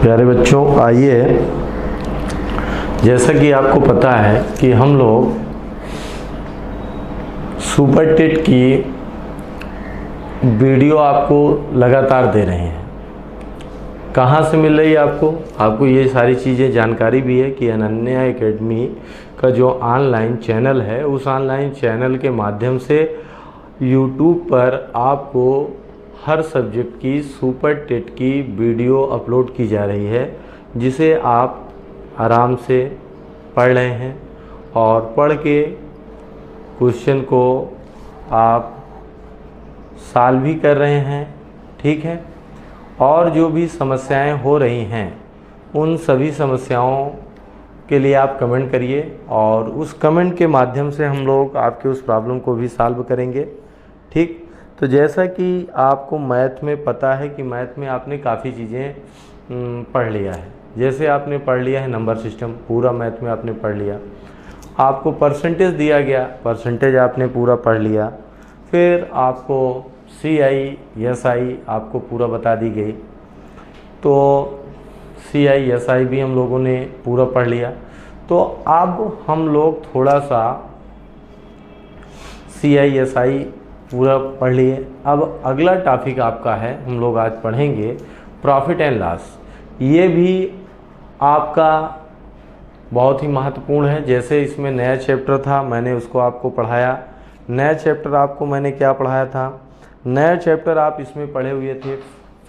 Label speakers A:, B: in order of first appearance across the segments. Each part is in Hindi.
A: प्यारे बच्चों, आइए, जैसा कि आपको पता है कि हम लोग सुपर टेट की वीडियो आपको लगातार दे रहे हैं। कहाँ से मिल रही है आपको ये सारी चीज़ें जानकारी भी है कि अनन्या एकेडमी का जो ऑनलाइन चैनल है, उस ऑनलाइन चैनल के माध्यम से यूट्यूब पर आपको हर सब्जेक्ट की सुपर टेट की वीडियो अपलोड की जा रही है, जिसे आप आराम से पढ़ रहे हैं और पढ़ के क्वेश्चन को आप सॉल्व भी कर रहे हैं। ठीक है, और जो भी समस्याएं हो रही हैं उन सभी समस्याओं के लिए आप कमेंट करिए और उस कमेंट के माध्यम से हम लोग आपके उस प्रॉब्लम को भी सॉल्व करेंगे। ठीक, तो जैसा कि आपको मैथ में पता है कि मैथ में आपने काफ़ी चीज़ें पढ़ लिया है। जैसे आपने पढ़ लिया है नंबर सिस्टम, पूरा मैथ में आपने पढ़ लिया। आपको परसेंटेज दिया गया, परसेंटेज आपने पूरा पढ़ लिया। फिर आपको CI SI आपको पूरा बता दी गई, तो CI SI भी हम लोगों ने पूरा पढ़ लिया। तो अब हम लोग थोड़ा सा CI SI पूरा पढ़ लिए। अब अगला टॉपिक आपका है, हम लोग आज पढ़ेंगे प्रॉफिट एंड लॉस। ये भी आपका बहुत ही महत्वपूर्ण है। जैसे इसमें नया चैप्टर था, मैंने उसको आपको पढ़ाया। नया चैप्टर आपको मैंने क्या पढ़ाया था? नया चैप्टर आप इसमें पढ़े हुए थे,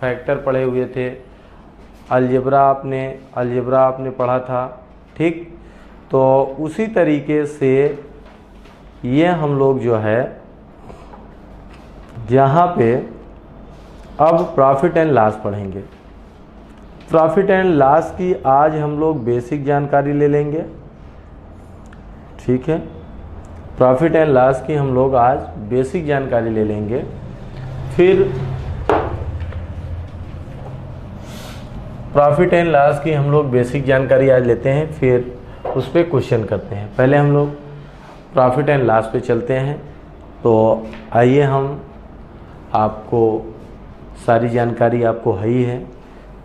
A: फैक्टर पढ़े हुए थे, अलजेब्रा आपने पढ़ा था। ठीक, तो उसी तरीके से ये हम लोग जो है यहाँ पे अब प्रॉफिट एंड लॉस पढ़ेंगे। प्रॉफिट एंड लॉस की आज हम लोग बेसिक जानकारी ले लेंगे। ठीक है, प्रॉफिट एंड लॉस की हम लोग आज बेसिक जानकारी ले लेंगे। फिर प्रॉफिट एंड लॉस की हम लोग बेसिक जानकारी आज लेते हैं, फिर उस पर क्वेश्चन करते हैं। पहले हम लोग प्रॉफिट एंड लॉस पे चलते हैं। तो आइए, हम आपको सारी जानकारी आपको है ही है,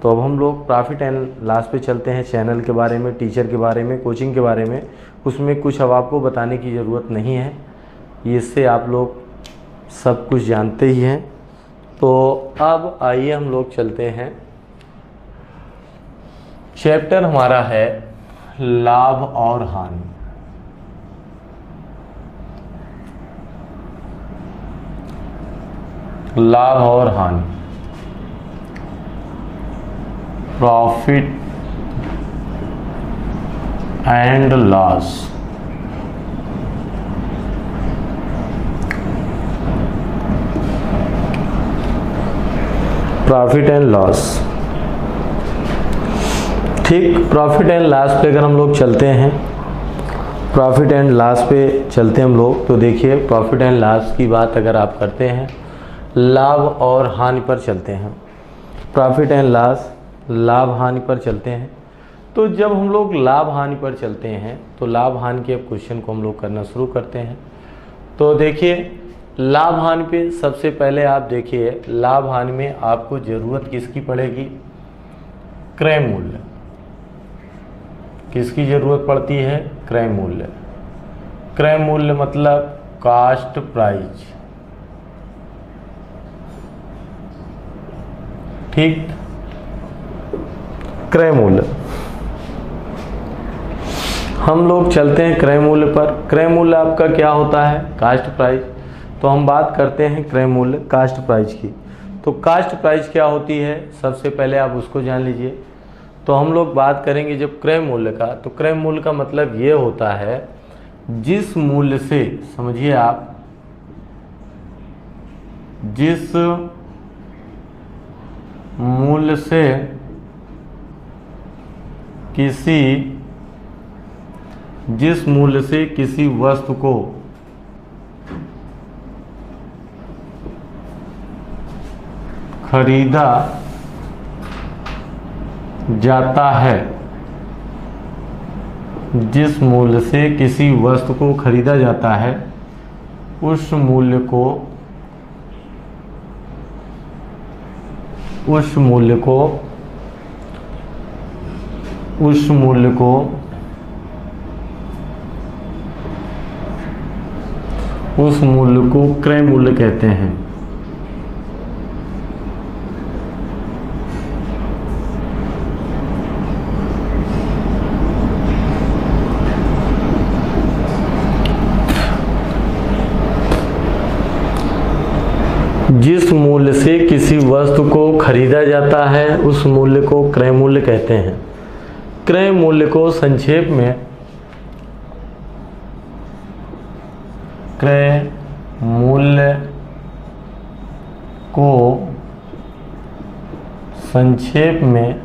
A: तो अब हम लोग प्रॉफिट एंड लॉस पे चलते हैं। चैनल के बारे में, टीचर के बारे में, कोचिंग के बारे में, उसमें कुछ अब आपको बताने की ज़रूरत नहीं है, इससे आप लोग सब कुछ जानते ही हैं। तो अब आइए हम लोग चलते हैं। चैप्टर हमारा है लाभ और हानि। लाभ और हानि, profit and loss. Profit and loss. ठीक, प्रॉफिट एंड लॉस पे अगर हम लोग चलते हैं, प्रॉफिट एंड लॉस पे चलते हैं हम लोग, तो देखिए प्रॉफिट एंड लॉस की बात अगर आप करते हैं, लाभ और हानि पर चलते हैं। प्रॉफिट एंड लॉस, लाभ हानि पर चलते हैं। तो जब हम लोग लाभ हानि पर चलते हैं तो लाभ हानि के क्वेश्चन को हम लोग करना शुरू करते हैं। तो देखिए, लाभ हानि पे सबसे पहले आप देखिए, लाभ हानि में आपको ज़रूरत किसकी पड़ेगी? क्रय मूल्य। किसकी ज़रूरत पड़ती है? क्रय मूल्य। क्रय मूल्य मतलब कास्ट प्राइस। ठीक, क्रय मूल्य। हम लोग चलते हैं क्रय मूल्य पर। क्रय मूल्य आपका क्या होता है? Cost price. तो हम बात करते हैं क्रय मूल्य कास्ट प्राइस की। तो कास्ट प्राइस क्या होती है, सबसे पहले आप उसको जान लीजिए। तो हम लोग बात करेंगे जब क्रय मूल्य का, तो क्रय मूल्य का मतलब ये होता है जिस मूल्य से, समझिए आप, जिस मूल्य से किसी वस्तु को खरीदा जाता है, जिस मूल्य से किसी वस्तु को खरीदा जाता है, उस मूल्य को उस मूल्य को क्रय मूल्य कहते हैं। जिस मूल्य से किसी वस्तु को खरीदा जाता है उस मूल्य को क्रय मूल्य कहते हैं। क्रय मूल्य को संक्षेप में क्रय मूल्य को संक्षेप में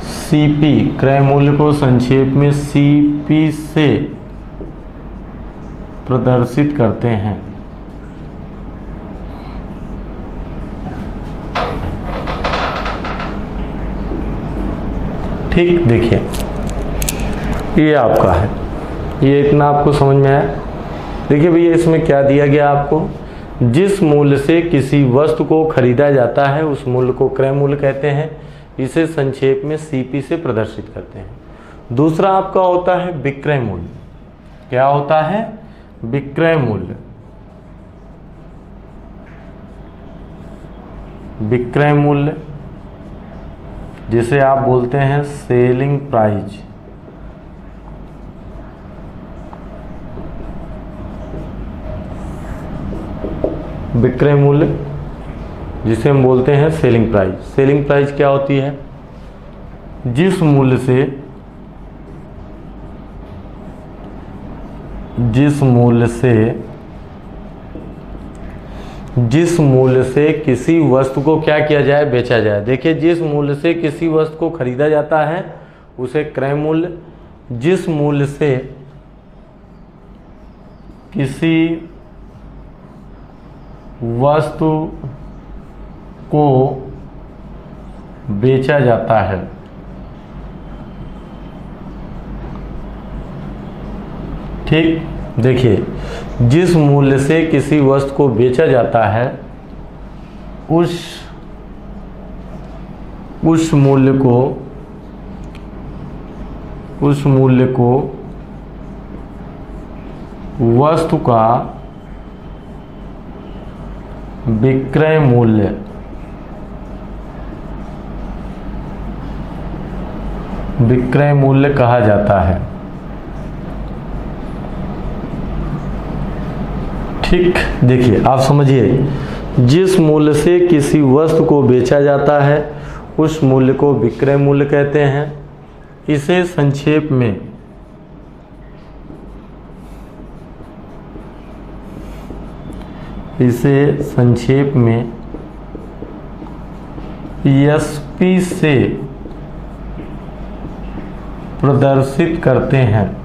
A: सीपी, क्रय मूल्य को संक्षेप में सीपी से प्रदर्शित करते हैं। ठीक, देखिए ये आपका है, ये इतना आपको समझ में आया। देखिए भैया इसमें क्या दिया गया आपको, जिस मूल्य से किसी वस्तु को खरीदा जाता है उस मूल्य को क्रय मूल्य कहते हैं, इसे संक्षेप में सीपी से प्रदर्शित करते हैं। दूसरा आपका होता है विक्रय मूल्य। क्या होता है? विक्रय मूल्य। विक्रय मूल्य जिसे आप बोलते हैं सेलिंग प्राइस। विक्रय मूल्य जिसे हम बोलते हैं सेलिंग प्राइस। सेलिंग प्राइस क्या होती है? जिस मूल्य से किसी वस्तु को क्या किया जाए? बेचा जाए। देखिए जिस मूल्य से किसी वस्तु को खरीदा जाता है उसे क्रय मूल्य, जिस मूल्य से किसी वस्तु को बेचा जाता है ठीक, देखिए जिस मूल्य से किसी वस्तु को बेचा जाता है उस मूल्य को वस्तु का विक्रय मूल्य कहा जाता है। ठीक, देखिए आप समझिए, जिस मूल्य से किसी वस्तु को बेचा जाता है उस मूल्य को विक्रय मूल्य कहते हैं। इसे संक्षेप में एसपी से प्रदर्शित करते हैं।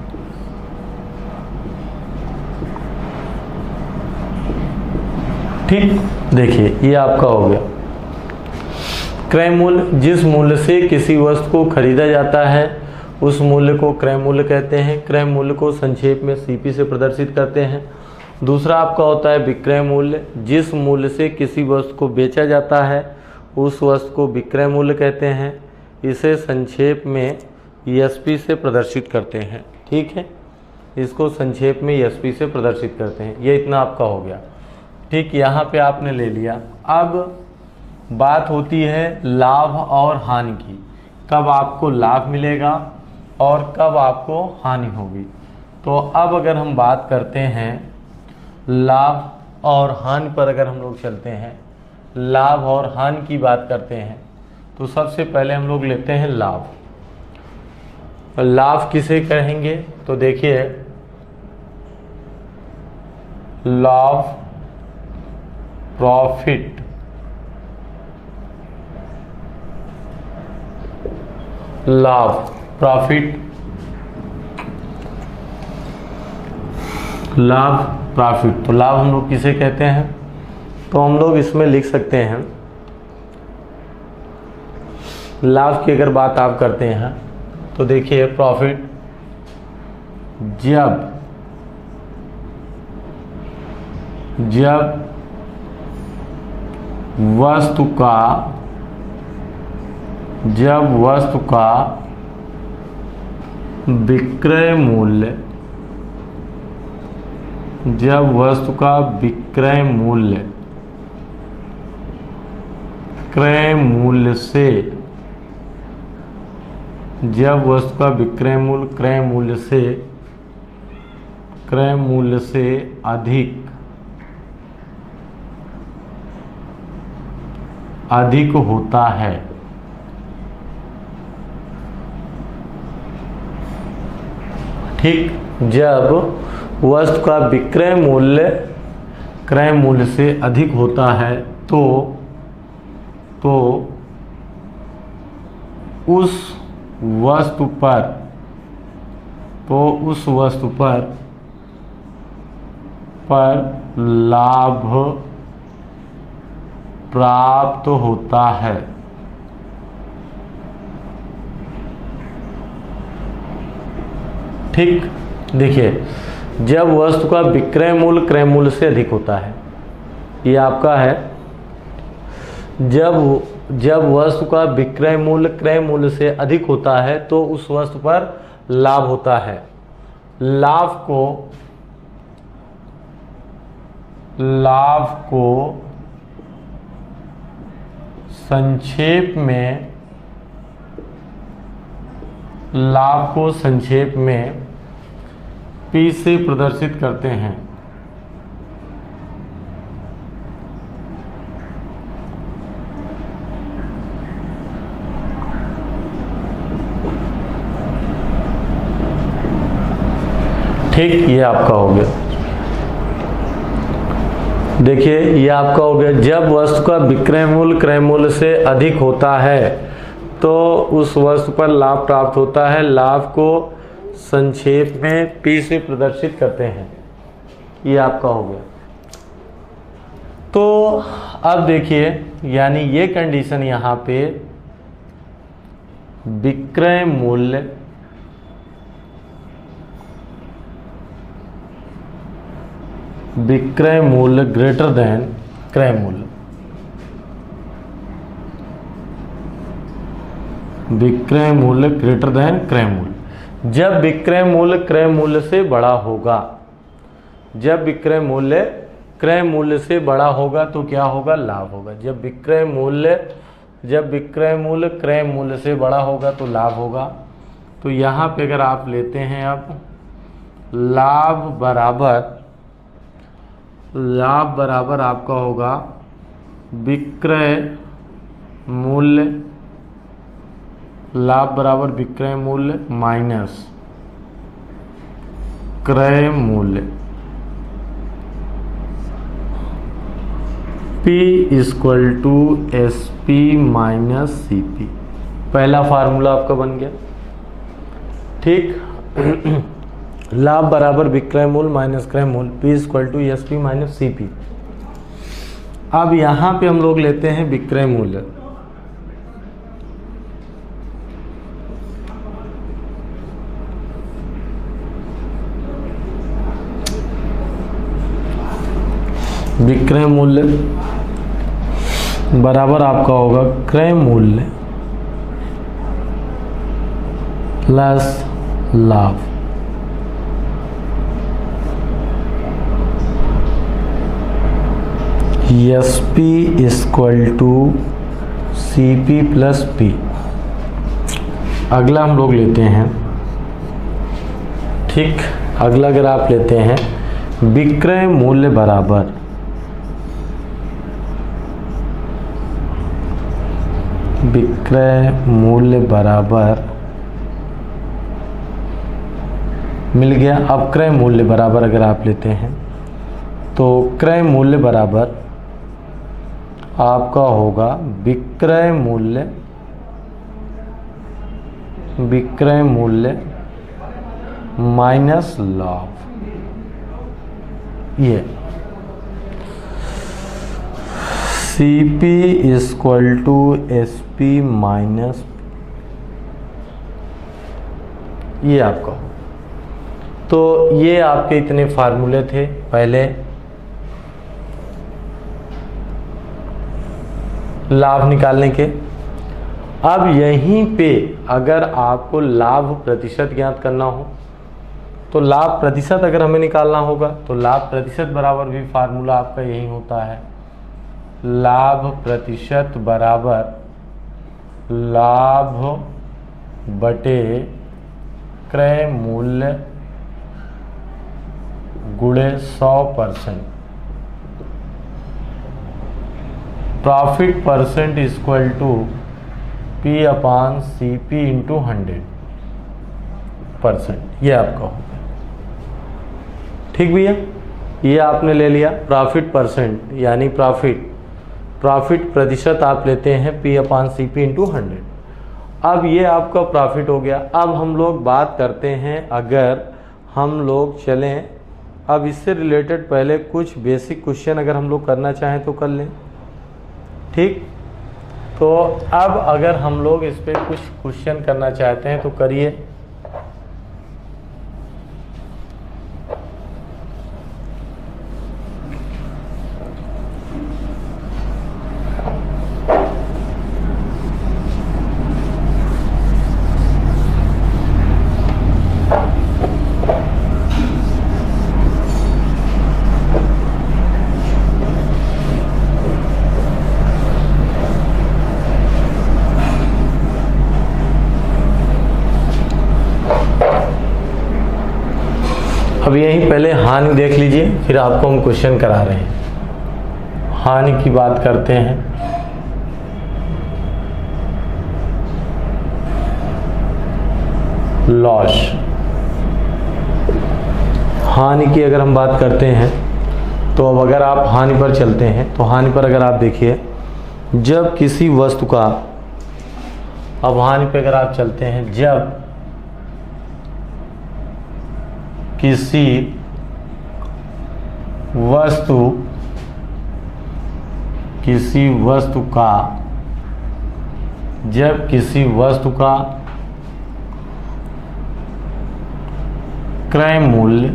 A: ठीक, देखिए ये आपका हो गया क्रय मूल्य। जिस मूल्य से किसी वस्तु को खरीदा जाता है उस मूल्य को क्रय मूल्य कहते हैं। क्रय मूल्य को संक्षेप में सीपी से प्रदर्शित करते हैं। दूसरा आपका होता है विक्रय मूल्य। जिस मूल्य से किसी वस्तु को बेचा जाता है उस वस्तु को विक्रय मूल्य कहते हैं। इसे संक्षेप में एसपी से प्रदर्शित करते हैं। ठीक है, इसको संक्षेप में एसपी से प्रदर्शित करते हैं। ये इतना आपका हो गया। ठीक, यहाँ पे आपने ले लिया। अब बात होती है लाभ और हानि की। कब आपको लाभ मिलेगा और कब आपको हानि होगी। तो अब अगर हम बात करते हैं लाभ और हानि पर, अगर हम लोग चलते हैं, लाभ और हानि की बात करते हैं, तो सबसे पहले हम लोग लेते हैं लाभ। लाभ किसे कहेंगे? तो देखिए लाभ, प्रॉफिट, लाभ, प्रॉफिट, लाभ, प्रॉफिट। तो लाभ हम लोग किसे कहते हैं? तो हम लोग इसमें लिख सकते हैं, लाभ की अगर बात आप करते हैं तो देखिए प्रॉफिट जब वस्तु का जब वस्तु का विक्रय मूल्य, जब वस्तु का विक्रय मूल्य क्रय मूल्य से, जब वस्तु का विक्रय मूल्य क्रय मूल्य से अधिक होता है, ठीक। जब वस्तु का विक्रय मूल्य क्रय मूल्य से अधिक होता है तो उस वस्तु पर लाभ प्राप्त होता है। ठीक, देखिए, जब वस्तु का विक्रय मूल्य क्रय मूल्य से अधिक होता है, ये आपका है। जब वस्तु का विक्रय मूल्य क्रय मूल्य से अधिक होता है तो उस वस्तु पर लाभ होता है। लाभ को संक्षेप में P से प्रदर्शित करते हैं। ठीक, ये आपका हो गया। देखिए, ये आपका हो गया। जब वस्तु का विक्रय मूल्य क्रय मूल्य से अधिक होता है तो उस वस्तु पर लाभ प्राप्त होता है। लाभ को संक्षेप में P से प्रदर्शित करते हैं। ये आपका हो गया। तो अब देखिए, यानी ये कंडीशन यहाँ पे विक्रय मूल्य ग्रेटर देन क्रय मूल्य, विक्रय मूल्य ग्रेटर देन क्रय मूल्य। जब विक्रय मूल्य क्रय मूल्य से बड़ा होगा, जब विक्रय मूल्य क्रय मूल्य से बड़ा होगा तो क्या होगा? लाभ होगा। जब विक्रय मूल्य क्रय मूल्य से बड़ा होगा तो लाभ होगा। तो यहाँ पे अगर आप लेते हैं, अब लाभ बराबर आपका होगा विक्रय मूल्य, लाभ बराबर विक्रय मूल्य माइनस क्रय मूल्य, P = SP - CP। पहला फार्मूला आपका बन गया। ठीक, लाभ बराबर विक्रय मूल्य माइनस क्रय मूल्य, P = SP - CP। अब यहाँ पे हम लोग लेते हैं विक्रय मूल्य। विक्रय मूल्य बराबर आपका होगा क्रय मूल्य प्लस लाभ। SP = CP + P। अगला हम लोग लेते हैं, ठीक, अगला अगर आप लेते हैं विक्रय मूल्य बराबर मिल गया। अब क्रय मूल्य बराबर अगर आप लेते हैं तो क्रय मूल्य बराबर आपका होगा विक्रय मूल्य माइनस लाभ। ये CP = SP - ये आपका। तो ये आपके इतने फार्मूले थे पहले लाभ निकालने के। अब यहीं पे अगर आपको लाभ प्रतिशत ज्ञात करना हो तो लाभ प्रतिशत अगर हमें निकालना होगा तो लाभ प्रतिशत बराबर भी फार्मूला आपका यही होता है, लाभ प्रतिशत बराबर लाभ बटे क्रय मूल्य गुणे 100%। Profit percent equal to P/CP into 100%, ये आपका होगा। ठीक भैया, ये आपने ले लिया प्रॉफिट परसेंट यानी प्रॉफिट प्रतिशत आप लेते हैं P/CP इंटू 100। अब ये आपका प्रॉफिट हो गया। अब हम लोग बात करते हैं, अगर हम लोग चलें अब इससे रिलेटेड पहले कुछ बेसिक क्वेश्चन अगर हम लोग करना चाहें तो कर लें। ठीक, तो अब अगर हम लोग इस पर कुछ क्वेश्चन करना चाहते हैं तो करिए। अब यहीं पहले हानि देख लीजिए, फिर आपको हम क्वेश्चन करा रहे हैं। हानि की बात करते हैं। लॉस, हानि की अगर हम बात करते हैं तो अब अगर आप हानि पर चलते हैं तो हानि पर अगर आप देखिए, जब किसी वस्तु का, अब हानि पर अगर आप चलते हैं, जब किसी वस्तु का जब किसी वस्तु का क्रय मूल्य,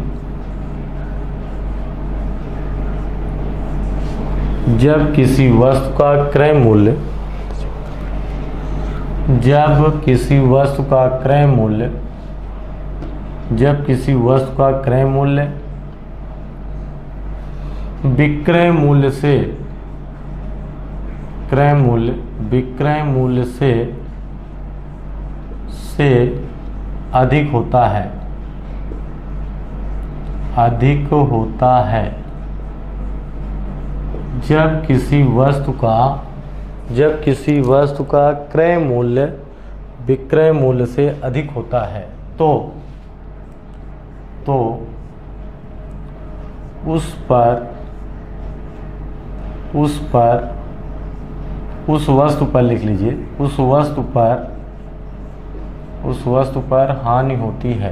A: जब किसी वस्तु का क्रय मूल्य, जब किसी वस्तु का क्रय मूल्य, जब किसी वस्तु का क्रय मूल्य विक्रय मूल्य से, क्रय मूल्य विक्रय मूल्य से अधिक होता है, अधिक होता है, जब किसी वस्तु का क्रय मूल्य विक्रय मूल्य से अधिक होता है तो उस वस्तु पर लिख लीजिए, उस वस्तु पर हानि होती है।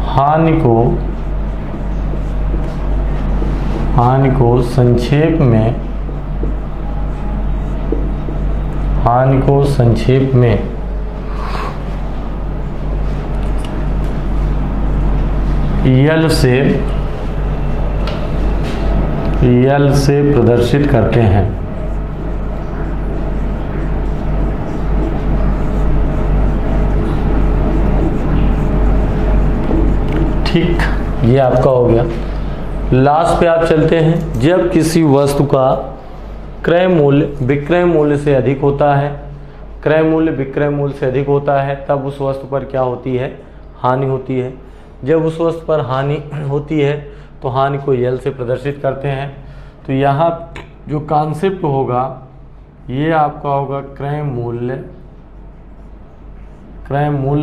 A: हानि को संक्षेप में यल से प्रदर्शित करते हैं। ठीक, ये आपका हो गया। लास्ट पे आप चलते हैं, जब किसी वस्तु का क्रय मूल्य विक्रय मूल्य से अधिक होता है, क्रय मूल्य विक्रय मूल्य से अधिक होता है, तब उस वस्तु पर क्या होती है? हानि होती है। जब उस वस्तु पर हानि होती है तो हानि को यल से प्रदर्शित करते हैं। तो यहाँ जो कॉन्सेप्ट होगा ये आपका होगा क्रय मूल्य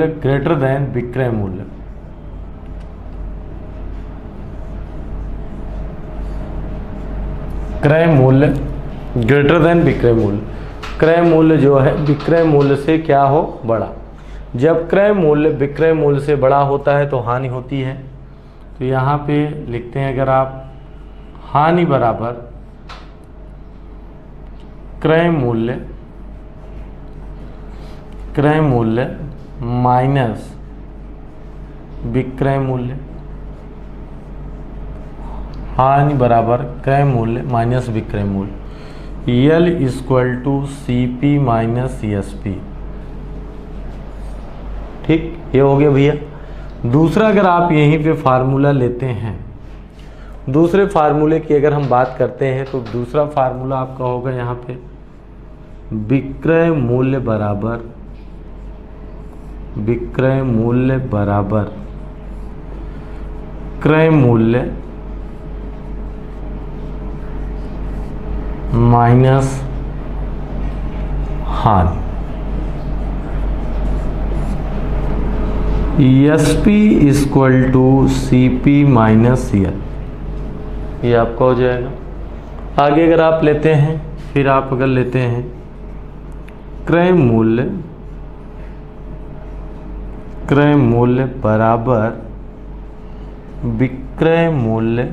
A: ग्रेटर देन विक्रय मूल्य। क्रय मूल्य ग्रेटर देन विक्रय मूल्य, क्रय मूल्य जो है विक्रय मूल्य से क्या हो? बड़ा। जब क्रय मूल्य विक्रय मूल्य से बड़ा होता है तो हानि होती है। तो यहाँ पे लिखते हैं, अगर आप हानि बराबर क्रय मूल्य माइनस विक्रय मूल्य, हानि बराबर क्रय मूल्य माइनस विक्रय मूल्य, L equal to C P minus S P. ठीक, ये हो गया भैया। दूसरा अगर आप यहीं पे फार्मूला लेते हैं, दूसरे फार्मूले की अगर हम बात करते हैं तो दूसरा फार्मूला आपका होगा यहाँ पे विक्रय मूल्य बराबर क्रय मूल्य माइनस हानि। S P equal to C P minus L, ये आपका हो जाएगा। आगे अगर आप लेते हैं, फिर आप अगर लेते हैं क्रय मूल्य बराबर विक्रय मूल्य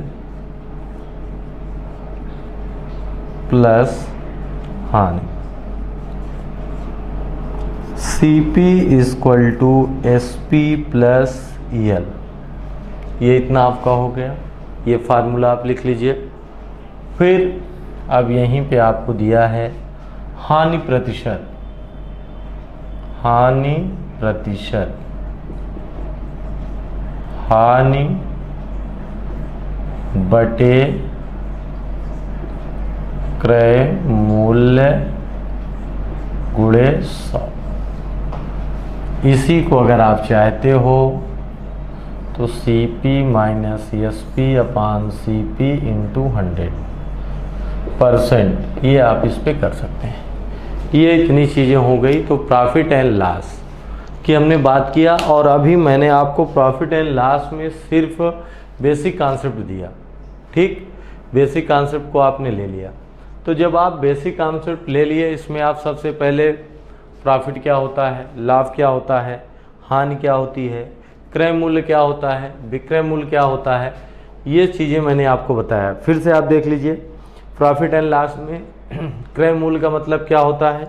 A: प्लस हानि, C P equal to S P plus यल, ये इतना आपका हो गया। ये फार्मूला आप लिख लीजिए। फिर अब यहीं पे आपको दिया है हानि प्रतिशत हानि बटे क्रय मूल्य गुणे 100। इसी को अगर आप चाहते हो तो C P minus S P upon C P into 100%, ये आप इस पे कर सकते हैं। ये इतनी चीज़ें हो गई। तो प्रॉफिट एंड लॉस की हमने बात किया, और अभी मैंने आपको प्रॉफिट एंड लॉस में सिर्फ बेसिक कॉन्सेप्ट दिया। ठीक, बेसिक कॉन्सेप्ट को आपने ले लिया। तो जब आप बेसिक कॉन्सेप्ट ले लिए, इसमें आप सबसे पहले प्रॉफिट क्या होता है, लाभ क्या होता है, हानि क्या होती है, क्रय मूल्य क्या होता है, विक्रय मूल्य क्या होता है, ये चीज़ें मैंने आपको बताया। फिर से आप देख लीजिए, प्रॉफिट एंड लॉस में क्रय मूल्य का मतलब क्या होता है,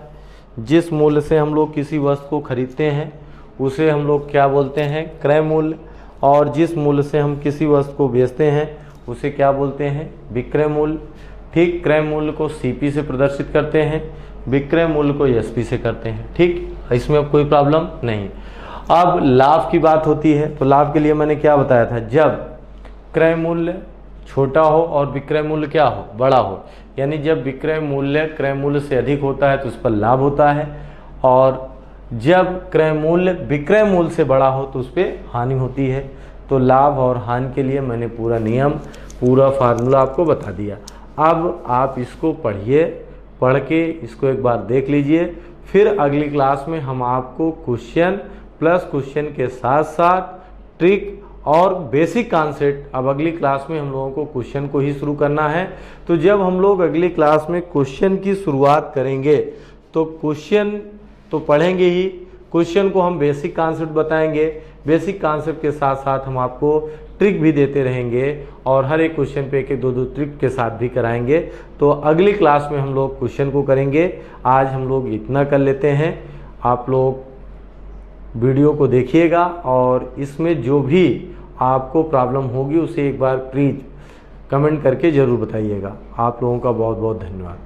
A: जिस मूल्य से हम लोग किसी वस्तु को खरीदते हैं उसे हम लोग क्या बोलते हैं, क्रय मूल्य। और जिस मूल्य से हम किसी वस्तु को बेचते हैं उसे क्या बोलते हैं, विक्रय मूल्य। ठीक, क्रय मूल्य को सीपी से प्रदर्शित करते हैं, विक्रय मूल्य को एसपी से करते हैं। ठीक, इसमें अब कोई प्रॉब्लम नहीं। अब लाभ की बात होती है, तो लाभ के लिए मैंने क्या बताया था, जब क्रय मूल्य छोटा हो और विक्रय मूल्य क्या हो, बड़ा हो, यानी जब विक्रय मूल्य क्रय मूल्य से अधिक होता है तो उस पर लाभ होता है, और जब क्रय मूल्य विक्रय मूल्य से बड़ा हो तो उस पर हानि होती है। तो लाभ और हानि के लिए मैंने पूरा नियम, पूरा फार्मूला आपको बता दिया। अब आप इसको पढ़िए, पढ़ के इसको एक बार देख लीजिए। फिर अगली क्लास में हम आपको क्वेश्चन प्लस क्वेश्चन के साथ साथ ट्रिक और बेसिक कॉन्सेप्ट, अब अगली क्लास में हम लोगों को क्वेश्चन को ही शुरू करना है। तो जब हम लोग अगली क्लास में क्वेश्चन की शुरुआत करेंगे तो क्वेश्चन तो पढ़ेंगे ही, क्वेश्चन को हम बेसिक कॉन्सेप्ट बताएंगे, बेसिक कॉन्सेप्ट के साथ साथ हम आपको ट्रिक भी देते रहेंगे, और हर एक क्वेश्चन पे एक एक दो ट्रिक के साथ भी कराएंगे। तो अगली क्लास में हम लोग क्वेश्चन को करेंगे। आज हम लोग इतना कर लेते हैं। आप लोग वीडियो को देखिएगा, और इसमें जो भी आपको प्रॉब्लम होगी उसे एक बार प्लीज़ कमेंट करके ज़रूर बताइएगा। आप लोगों का बहुत बहुत धन्यवाद।